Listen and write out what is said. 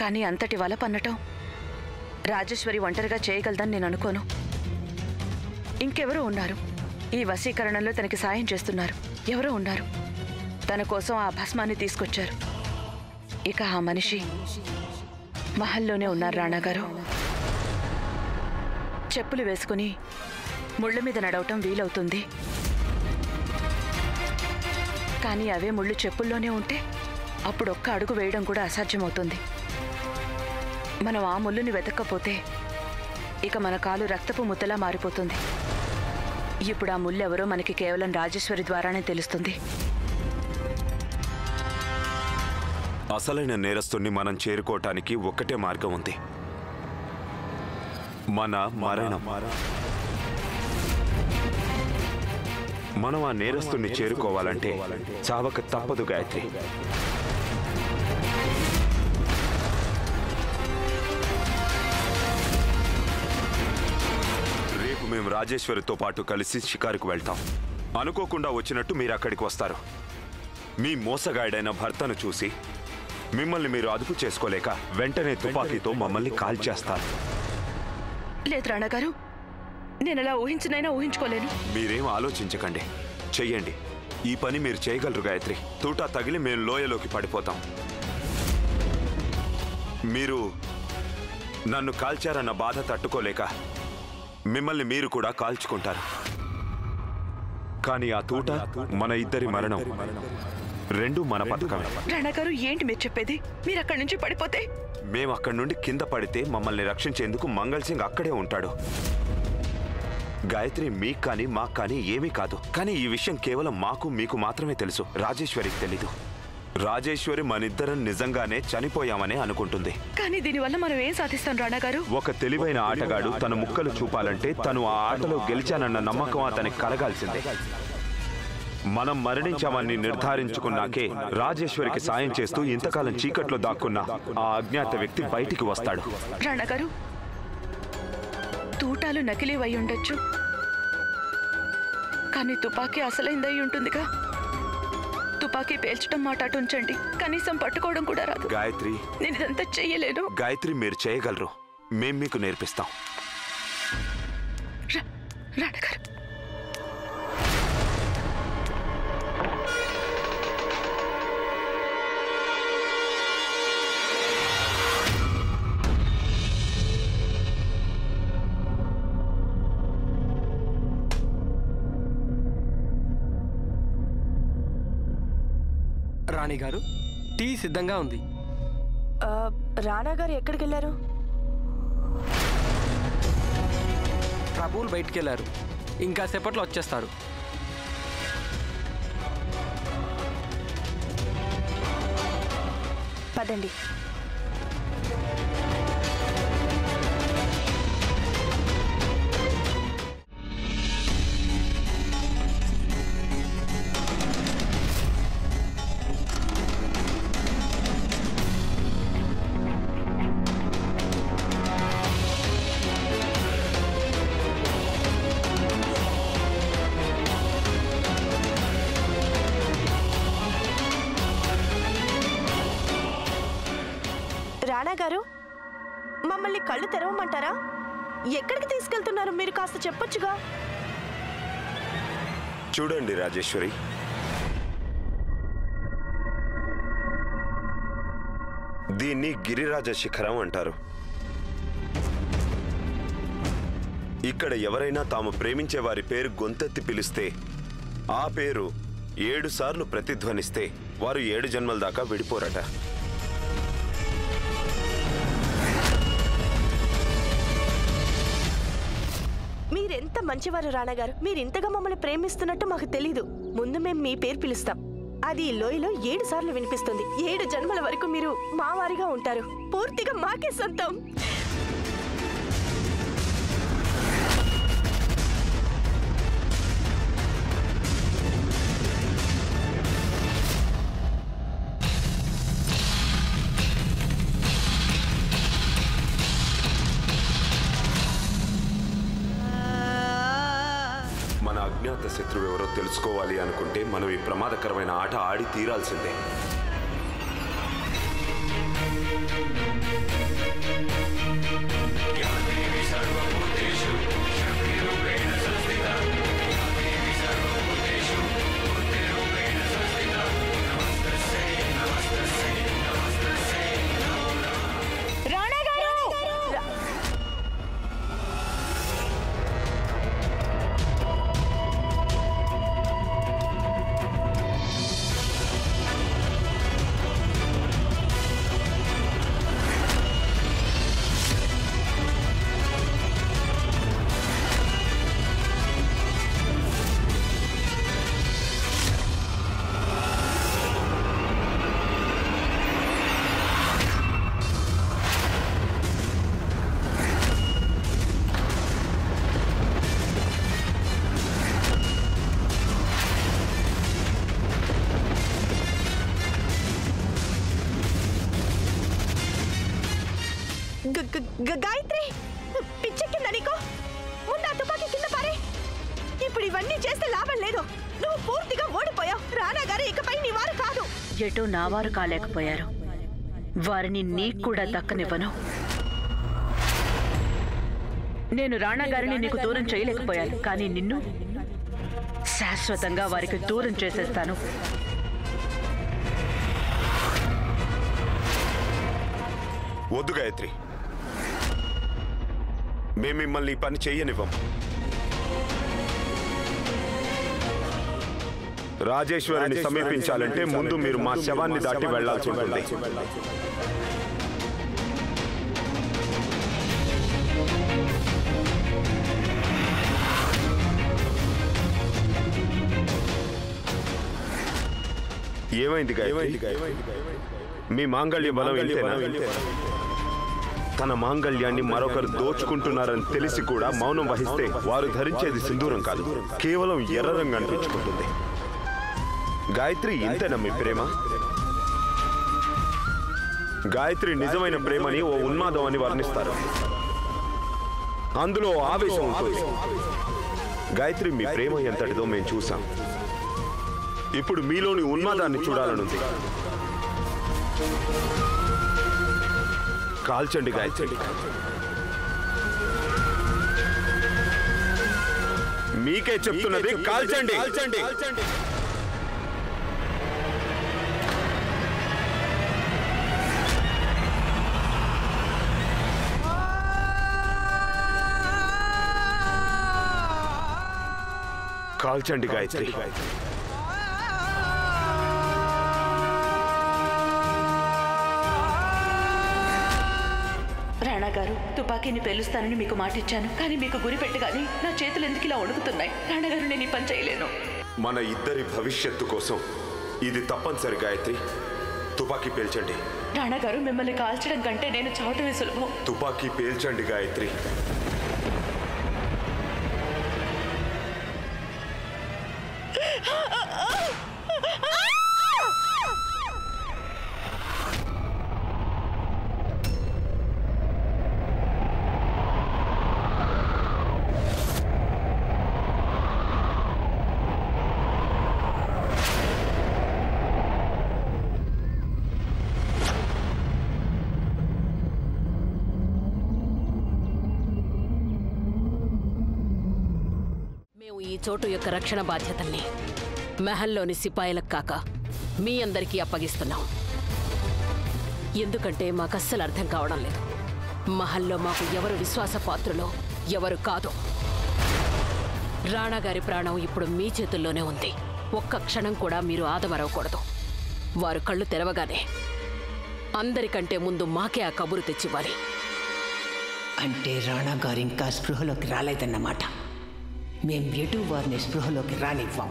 కానీ అంతటి వల పన్నటం రాజేశ్వరి ఒంటరిగా చేయగలదని నేను అనుకోను. ఇంకెవరో ఉన్నారు ఈ వశీకరణలో తనకి సాయం చేస్తున్నారు. ఎవరో ఉన్నారు తన కోసం ఆ భస్మాన్ని తీసుకొచ్చారు. ఇక ఆ మనిషి మహల్లోనే ఉన్నారు రాణాగారు. చెప్పులు వేసుకుని ముళ్ళ మీద నడవటం వీలవుతుంది, కానీ అవే ముళ్ళు చెప్పుల్లోనే ఉంటే అప్పుడు ఒక్క అడుగు వేయడం కూడా అసాధ్యమవుతుంది. మనం ఆ ముళ్ళుని వెతక్కపోతే ఇక మన కాలు రక్తపు ముద్దలా మారిపోతుంది. ఇప్పుడు ఆ ముళ్ళు ఎవరో మనకి కేవలం రాజేశ్వరి ద్వారానే తెలుస్తుంది. అసలైన నేరస్తుని మనం చేరుకోవటానికి ఒక్కటే మార్గం ఉంది, మన మరణం. మనం ఆ నేరస్తుని చేరుకోవాలంటే చావక తప్పదు గాయత్రి. రేపు మేము రాజేశ్వరితో పాటు కలిసి షికారుకు వెళ్తాం. అనుకోకుండా వచ్చినట్టు మీరు అక్కడికి వస్తారు. మీ మోసగాడైన భర్తను చూసి మిమ్మల్ని మీరు అదుపు చేసుకోలేక వెంటనే తుపాకీతో మమ్మల్ని కాల్చేస్తారు. లేదు రాణాగారు, నేను అలా ఊహించినైనా ఊహించుకోలేను. మీరేం ఆలోచించకండి, చెయ్యండి. ఈ పని మీరు చేయగలరు గాయత్రి. తూటా తగిలి మేము లోయలోకి పడిపోతాం. మీరు నన్ను కాల్చారన్న బాధ తట్టుకోలేక మిమ్మల్ని మీరు కూడా కాల్చుకుంటారు. కానీ ఆ తూట మన ఇద్దరి మరణం. రెండు మన పథకమే. రాణాగారు, ఏంటి మీరు చెప్పేది? మీరు అక్కడి నుంచి పడిపోతే మేము అక్కడి నుండి కింద పడితే మమ్మల్ని రక్షించేందుకు మంగళ్ సింగ్ అక్కడే ఉంటాడు. గాయత్రి మీకు కానీ మాకు కానీ ఏమీ కాదు. కానీ ఈ విషయం కేవలం మాకు మీకు మాత్రమే తెలుసు, రాజేశ్వరికి తెలీదు. రాజేశ్వరి మనిద్దరం నిజంగానే చనిపోయామనే అనుకుంటుంది. కానీ దీనివల్ల మనం ఏం సాధిస్తాం రాణాగారు? ఒక తెలివైన ఆటగాడు తన ముక్కలు చూపాలంటే తను ఆ ఆటలో గెలిచానన్న నమ్మకం అతనికి కలగాల్సిందే. మనం మరణించామని నిర్ధారించుకున్నాకే రాజేశ్వరికి సాయం చేస్తూ ఇంతకాలం చీకట్లో దాక్కున్న ఆ అజ్ఞాత వ్యక్తి బయటికి వస్తాడు. రాణాగారు, తూటాలు నకిలీవై ఉండొచ్చు, కానీ తుపాకీ అసలైందై ఉంటుందిగా. తుపాకీ పేల్చడం మాట అటు ఉంచండి, కనీసం పట్టుకోవడం కూడా రాదు. గాయత్రి, నేను ఇదంతా చెయ్యలేను. గాయత్రి, మీరు చేయగలరు, మేం మీకు నేర్పిస్తాం. రాణాగారు, రాణి గారు, టీ సిద్ధంగా ఉంది. రాణా గారు ఎక్కడికి వెళ్ళారు? ప్రభువులు బయటికి వెళ్ళారు, ఇంకా సేపట్లో వచ్చేస్తారు. పదండి. రాణా గారు, మమ్మల్ని కళ్ళు తెరవమంటారా? ఎక్కడికి తీసుకెళ్తున్నారు మీరు? కాస్త చెప్పొచ్చుగా. చూడండి రాజేశ్వరి, దీన్ని గిరిరాజ శిఖరం అంటారు. ఇక్కడ ఎవరైనా తాము ప్రేమించే వారి పేరు గొంతెత్తి పిలిస్తే ఆ పేరు 7 సార్లు ప్రతిధ్వనిస్తే వారు 7 జన్మల దాకా విడిపోరట. మీరెంత మంచివారు రాణా గారు. మీరు ఇంతగా మమ్మల్ని ప్రేమిస్తున్నట్టు మాకు తెలీదు. ముందు మేము మీ పేరు పిలుస్తాం, అది ఈ లోయలో 7 సార్లు వినిపిస్తుంది. 7 జన్మల వరకు మీరు మా వారిగా ఉంటారు, పూర్తిగా మాకే సొంతం. అజ్ఞాత శత్రువు ఎవరో తెలుసుకోవాలి అనుకుంటే మనం ఈ ప్రమాదకరమైన ఆట ఆడి తీరాల్సిందే. గాయత్రి, పిచ్చెక్కిందా నీకు? ముందు ఆ తుపాకీ కింద పారే. ఇప్పుడు ఇవన్నీ చేస్తే లాభం లేదు. నువ్వు పూర్తిగా ఓడిపోయావు. రానా గారు ఇకపై నీ వారు కాదు. ఎటో నా వారు కాలేకపోయారు, వారిని నీకు కూడా దక్కనివ్వను. నేను రాణా గారిని నీకు దూరం చేయలేకపోయాను, కానీ నిన్ను శాశ్వతంగా వారికి దూరం చేసేస్తాను. వద్దు గాయత్రి, మేము మిమ్మల్ని పని చెయ్యనివ్వం. రాజేశ్వరిని సమీపించాలంటే ముందు మీరు మా శవాన్ని దాటి వెళ్లాల్సి ఉంటుంది. ఏమైంది గాయత్రి? మీ మాంగళ్య బలం ఇంతేనా? తన మాంగళ్యాన్ని మరొకరు దోచుకుంటున్నారని తెలిసి కూడా మౌనం వహిస్తే వారు ధరించేది సింధూరం కాదు, కేవలం ఎర్ర రంగు అనిపించుకుంటుంది. గాయత్రి, ఇంతేనా మీ ప్రేమ? గాయత్రి నిజమైన ప్రేమని ఓ ఉన్మాదం అని వర్ణిస్తారు, అందులో ఆవేశం ఉంటుంది. గాయత్రి, మీ ప్రేమ ఎంతటిదో మేము చూసాం. ఇప్పుడు మీలోని ఉన్మాదాన్ని చూడాలనుంది. కాల్చండి గాయత్రి. మీకే చెప్తున్నది, కాల్చండి. కాల్చండి గాయత్రి. రాణా గారు, తుపాకీని పేలుస్తానని మీకు మాట ఇచ్చాను, కానీ మీకు గురి పెట్టగానే నా చేతులు ఎందుకు ఇలా వణుకుతున్నాయి? రాణా గారు, నేను ఈ పని చేయలేను. మన ఇద్దరి భవిష్యత్తు కోసం ఇది తప్పనిసరి గాయత్రి. తుపాకీ పేల్చండి. రాణా గారు, మిమ్మల్ని కాల్చడం కంటే నేను చావటమే సులభం. తుపాకీ పేల్చండి గాయత్రి. ఈ చోటు యొక్క రక్షణ బాధ్యతల్ని మహల్లోని సిపాయిలకు కాక మీ అందరికీ అప్పగిస్తున్నాం. ఎందుకంటే మాకు అస్సలు అర్థం కావడం లేదు. మహల్లో మాకు ఎవరు విశ్వాసపాత్రులో ఎవరు కాదు. రాణా గారి ప్రాణం ఇప్పుడు మీ చేతుల్లోనే ఉంది. ఒక్క క్షణం కూడా మీరు ఆదమరవకూడదు. వారు కళ్ళు తెరవగానే అందరికంటే ముందు మాకే ఆ కబురు తెచ్చివ్వాలి. అంటే రాణా గారు ఇంకా స్పృహలోకి రాలేదన్నమాట. మేం ఎటు వారిని స్పృహలోకి రానివ్వం.